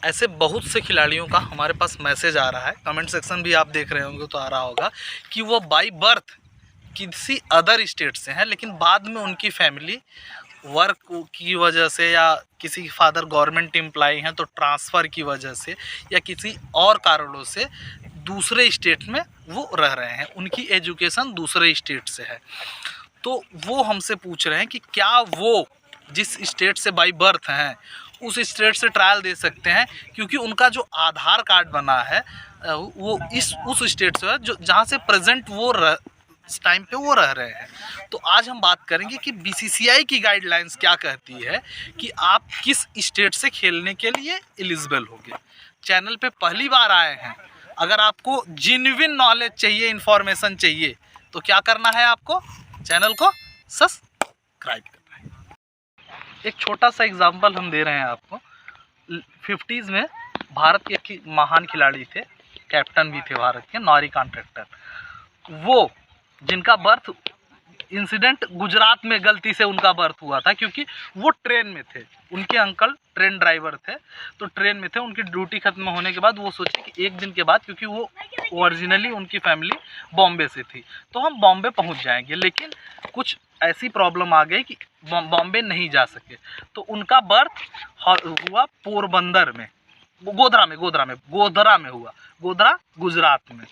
ऐसे बहुत से खिलाड़ियों का हमारे पास मैसेज आ रहा है, कमेंट सेक्शन भी आप देख रहे होंगे तो आ रहा होगा कि वो बाय बर्थ किसी अदर स्टेट से हैं, लेकिन बाद में उनकी फैमिली वर्क की वजह से या किसी फादर गवर्नमेंट एम्प्लॉय हैं तो ट्रांसफ़र की वजह से या किसी और कारणों से दूसरे स्टेट में वो रह रहे हैं, उनकी एजुकेशन दूसरे स्टेट से है। तो वो हमसे पूछ रहे हैं कि क्या वो जिस स्टेट से बाय बर्थ हैं उस स्टेट से ट्रायल दे सकते हैं, क्योंकि उनका जो आधार कार्ड बना है वो उस स्टेट से है जो जहाँ से प्रेजेंट वो इस टाइम पे वो रह रहे हैं। तो आज हम बात करेंगे कि बीसीसीआई की गाइडलाइंस क्या कहती है कि आप किस स्टेट से खेलने के लिए एलिजिबल होंगे। चैनल पे पहली बार आए हैं, अगर आपको जेन्युइन नॉलेज चाहिए, इन्फॉर्मेशन चाहिए, तो क्या करना है, आपको चैनल को सब्सक्राइब करना है। एक छोटा सा एग्जांपल हम दे रहे हैं आपको। 50s में भारत के महान खिलाड़ी थे, कैप्टन भी थे भारत के, नॉरी कॉन्ट्रैक्टर, वो जिनका बर्थ इंसिडेंट गुजरात में गलती से उनका बर्थ हुआ था, क्योंकि वो ट्रेन में थे, उनके अंकल ट्रेन ड्राइवर थे, तो ट्रेन में थे, उनकी ड्यूटी खत्म होने के बाद वो सोचे कि एक दिन के बाद, क्योंकि वो ओरिजिनली उनकी फैमिली बॉम्बे से थी, तो हम बॉम्बे पहुंच जाएंगे, लेकिन कुछ ऐसी प्रॉब्लम आ गई कि बॉम्बे नहीं जा सके, तो उनका बर्थ हुआ पोरबंदर में, गोधरा में हुआ, गोधरा गुजरात में।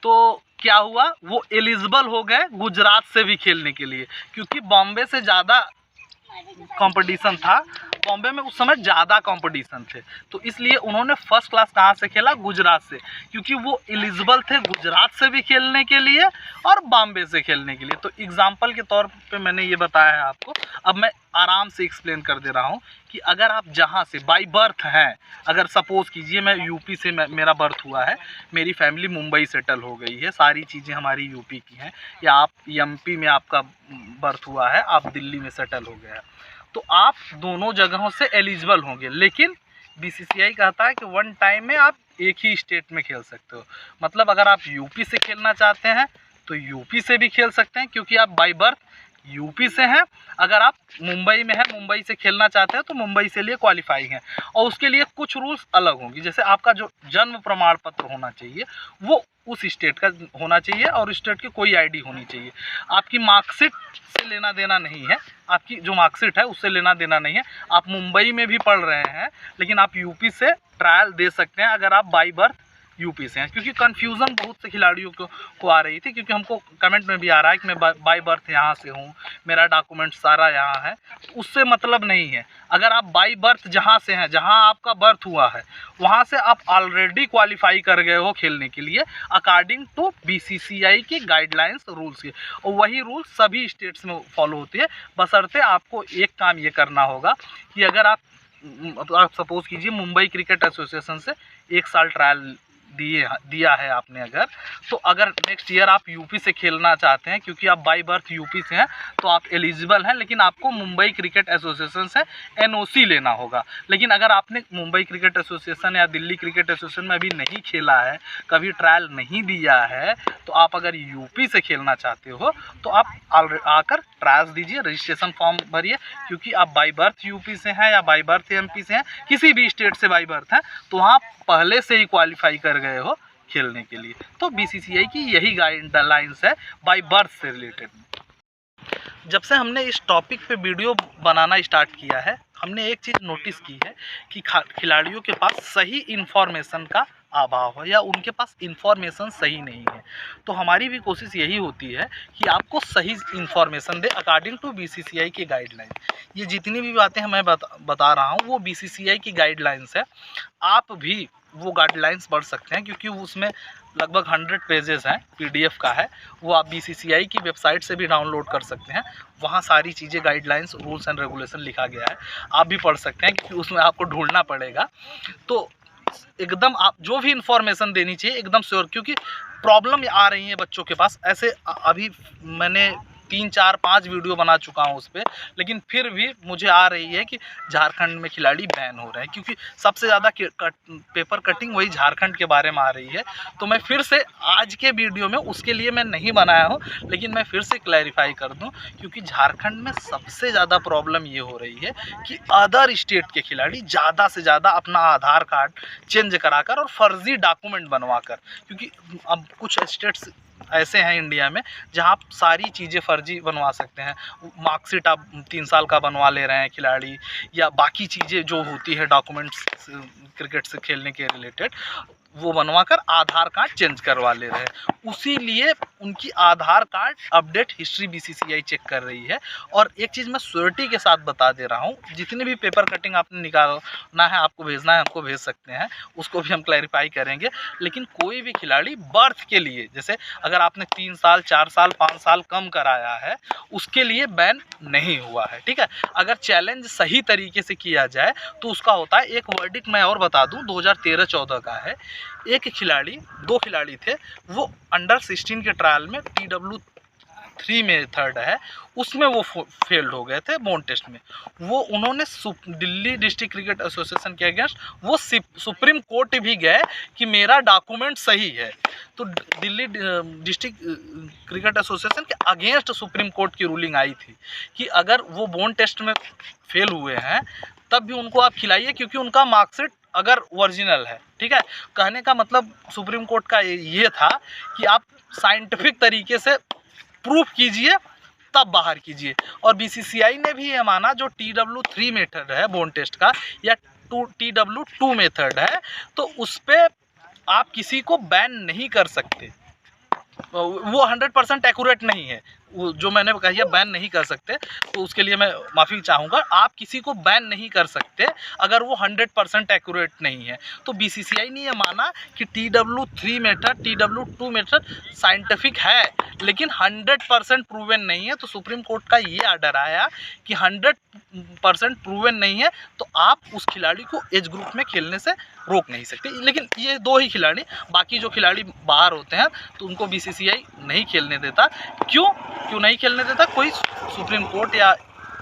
तो क्या हुआ, वो एलिजिबल हो गए गुजरात से भी खेलने के लिए, क्योंकि बॉम्बे से ज़्यादा कंपटीशन था, बॉम्बे में उस समय ज़्यादा कंपटीशन थे, तो इसलिए उन्होंने फर्स्ट क्लास कहाँ से खेला, गुजरात से, क्योंकि वो एलिजिबल थे गुजरात से भी खेलने के लिए और बॉम्बे से खेलने के लिए। तो एग्जाम्पल के तौर पे मैंने ये बताया है आपको। अब मैं आराम से एक्सप्लेन कर दे रहा हूँ कि अगर आप जहाँ से बाय बर्थ हैं, अगर सपोज़ कीजिए मैं यूपी से मेरा बर्थ हुआ है, मेरी फैमिली मुंबई सेटल हो गई है, सारी चीज़ें हमारी यूपी की हैं, या आप एमपी में आपका बर्थ हुआ है, आप दिल्ली में सेटल हो गया, तो आप दोनों जगहों से एलिजिबल होंगे, लेकिन बीसीसीआई कहता है कि वन टाइम में आप एक ही स्टेट में खेल सकते हो। मतलब अगर आप यूपी से खेलना चाहते हैं तो यूपी से भी खेल सकते हैं, क्योंकि आप बाय बर्थ यूपी से हैं। अगर आप मुंबई में हैं, मुंबई से खेलना चाहते हैं तो मुंबई से लिए क्वालिफाई हैं, और उसके लिए कुछ रूल्स अलग होंगे। जैसे आपका जो जन्म प्रमाण पत्र होना चाहिए वो उस स्टेट का होना चाहिए, और स्टेट की कोई आईडी होनी चाहिए। आपकी मार्कशीट से लेना देना नहीं है, आपकी जो मार्कशीट है उससे लेना देना नहीं है। आप मुंबई में भी पढ़ रहे हैं, लेकिन आप यूपी से ट्रायल दे सकते हैं अगर आप बाय बर्थ यूपी से हैं, क्योंकि कन्फ्यूज़न बहुत से खिलाड़ियों को आ रही थी, क्योंकि हमको कमेंट में भी आ रहा है कि मैं बाय बर्थ यहाँ से हूँ, मेरा डॉक्यूमेंट सारा यहाँ है, तो उससे मतलब नहीं है। अगर आप बाय बर्थ जहाँ से हैं, जहाँ आपका बर्थ हुआ है, वहाँ से आप ऑलरेडी क्वालिफाई कर गए हो खेलने के लिए अकॉर्डिंग टू बीसीसीआई की गाइडलाइंस रूल्स के, और वही रूल्स सभी स्टेट्स में फॉलो होती है। बशर्ते आपको एक काम ये करना होगा कि अगर आप सपोज़ कीजिए मुंबई क्रिकेट एसोसिएशन से 1 साल ट्रायल दिया है आपने, अगर नेक्स्ट ईयर आप यूपी से खेलना चाहते हैं, क्योंकि आप बाय बर्थ यूपी से हैं तो आप एलिजिबल हैं, लेकिन आपको मुंबई क्रिकेट एसोसिएशन से एनओसी लेना होगा। लेकिन अगर आपने मुंबई क्रिकेट एसोसिएशन या दिल्ली क्रिकेट एसोसिएशन में अभी नहीं खेला है, कभी ट्रायल नहीं दिया है, तो आप अगर यूपी से खेलना चाहते हो तो आप आकर ट्रायल्स दीजिए, रजिस्ट्रेशन फॉर्म भरिए, क्योंकि आप बाय बर्थ यूपी से हैं या बाय बर्थ एमपी से हैं, किसी भी स्टेट से बाय बर्थ हैं, तो वहाँ पहले से ही क्वालिफाई कर गए हो खेलने के लिए। तो बीसीसीआई की यही गाइडलाइंस है बाय बर्थ से रिलेटेड। जब से हमने इस टॉपिक पे वीडियो बनाना स्टार्ट किया है, हमने एक चीज़ नोटिस की है कि खिलाड़ियों के पास सही इन्फॉर्मेशन का अभाव है, या उनके पास इन्फॉर्मेशन सही नहीं है। तो हमारी भी कोशिश यही होती है कि आपको सही इन्फॉर्मेशन दे अकॉर्डिंग टू बीसीसीआई की गाइडलाइन। ये जितनी भी बातें मैं बता रहा हूँ वो बीसीसीआई की गाइडलाइंस है। आप भी वो गाइडलाइंस पढ़ सकते हैं, क्योंकि उसमें लगभग 100 पेजेस हैं, पीडीएफ का है, वो आप बीसीसीआई की वेबसाइट से भी डाउनलोड कर सकते हैं। वहाँ सारी चीज़ें, गाइडलाइंस, रूल्स एंड रेगुलेशन लिखा गया है, आप भी पढ़ सकते हैं, क्योंकि उसमें आपको ढूंढना पड़ेगा। तो एकदम आप जो भी इंफॉर्मेशन देनी चाहिए एकदम श्योर, क्योंकि प्रॉब्लम आ रही है बच्चों के पास। ऐसे अभी मैंने 3, 4, 5 वीडियो बना चुका हूँ उस पर, लेकिन फिर भी मुझे आ रही है कि झारखंड में खिलाड़ी बैन हो रहे हैं, क्योंकि सबसे ज़्यादा पेपर कटिंग वही झारखंड के बारे में आ रही है। तो मैं फिर से आज के वीडियो में उसके लिए मैं नहीं बनाया हूँ, लेकिन मैं फिर से क्लैरिफाई कर दूँ, क्योंकि झारखंड में सबसे ज़्यादा प्रॉब्लम ये हो रही है कि अदर स्टेट के खिलाड़ी ज़्यादा से ज़्यादा अपना आधार कार्ड चेंज कराकर और फर्जी डॉक्यूमेंट बनवाकर, क्योंकि अब कुछ स्टेट्स ऐसे हैं इंडिया में जहां आप सारी चीज़ें फर्जी बनवा सकते हैं। मार्कशीट आप 3 साल का बनवा ले रहे हैं खिलाड़ी, या बाकी चीज़ें जो होती है डॉक्यूमेंट्स क्रिकेट से खेलने के रिलेटेड, वो बनवाकर आधार कार्ड चेंज करवा ले रहे हैं। उसी लिए उनकी Aadhaar card update history BCCI check कर रही है। और एक चीज़ मैं श्योरिटी के साथ बता दे रहा हूँ, जितने भी पेपर कटिंग आपने निकालना है, आपको भेजना है, हमको भेज सकते हैं, उसको भी हम क्लैरिफाई करेंगे। लेकिन कोई भी खिलाड़ी बर्थ के लिए, जैसे अगर आपने 3 साल, 4 साल, 5 साल कम कराया है, उसके लिए बैन नहीं हुआ है, ठीक है। अगर चैलेंज सही तरीके से किया जाए तो उसका होता है। एक वर्डिक्ट मैं और बता दूं, 2013-14 का है। एक खिलाड़ी, 2 खिलाड़ी थे, वो अंडर 16 के ट्रायल में TW3 में थर्ड है, उसमें वो फेल्ड हो गए थे बॉन्ड टेस्ट में। वो उन्होंने दिल्ली डिस्ट्रिक्ट क्रिकेट एसोसिएशन के अगेंस्ट वो सुप्रीम कोर्ट भी गए कि मेरा डॉक्यूमेंट सही है। तो दिल्ली डिस्ट्रिक्ट क्रिकेट एसोसिएशन के अगेंस्ट सुप्रीम कोर्ट की रूलिंग आई थी कि अगर वो बॉन्ड टेस्ट में फेल हुए हैं तब भी उनको आप खिलाइए, क्योंकि उनका मार्कशीट अगर ओरिजिनल है, ठीक है। कहने का मतलब सुप्रीम कोर्ट का ये था कि आप साइंटिफिक तरीके से प्रूफ कीजिए तब बाहर कीजिए। और बीसीसीआई ने भी ये माना, जो TW3 मेथड है बॉन्ड टेस्ट का या TW2 मेथड है, तो उस पर आप किसी को बैन नहीं कर सकते। वो 100% एक्यूरेट नहीं है, वो जो मैंने कहा बैन नहीं कर सकते, तो उसके लिए मैं माफ़ी चाहूँगा। आप किसी को बैन नहीं कर सकते अगर वो 100% एक्यूरेट नहीं है। तो बीसीसीआई ने ये माना कि TW3 method, TW2 method scientific है, लेकिन 100% प्रूवन नहीं है। तो सुप्रीम कोर्ट का ये आर्डर आया कि 100% प्रूवन नहीं है तो आप उस खिलाड़ी को एज ग्रुप में खेलने से रोक नहीं सकते। लेकिन ये 2 ही खिलाड़ी, बाकी जो खिलाड़ी बाहर होते हैं तो उनको बीसीसीआई नहीं खेलने देता। क्यों नहीं खेलने देता? कोई सुप्रीम कोर्ट या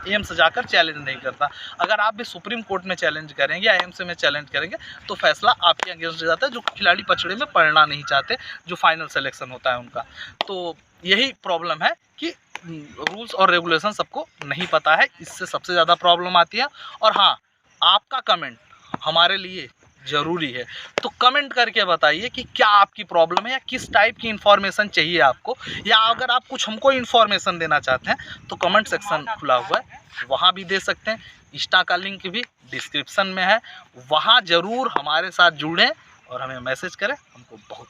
एम्स जाकर चैलेंज नहीं करता। अगर आप भी सुप्रीम कोर्ट में चैलेंज करेंगे या एम्स में चैलेंज करेंगे तो फैसला आपके अगेंस्ट जाता है, जो खिलाड़ी पछड़े में पड़ना नहीं चाहते, जो फाइनल सिलेक्शन होता है उनका। तो यही प्रॉब्लम है कि रूल्स और रेगुलेशन सबको नहीं पता है, इससे सबसे ज़्यादा प्रॉब्लम आती है। और हाँ, आपका कमेंट हमारे लिए ज़रूरी है, तो कमेंट करके बताइए कि क्या आपकी प्रॉब्लम है या किस टाइप की इन्फॉर्मेशन चाहिए आपको, या अगर आप कुछ हमको इन्फॉर्मेशन देना चाहते हैं तो कमेंट सेक्शन खुला हुआ है, वहाँ भी दे सकते हैं। इंस्टा का लिंक भी डिस्क्रिप्शन में है, वहाँ ज़रूर हमारे साथ जुड़ें और हमें मैसेज करें, हमको बहुत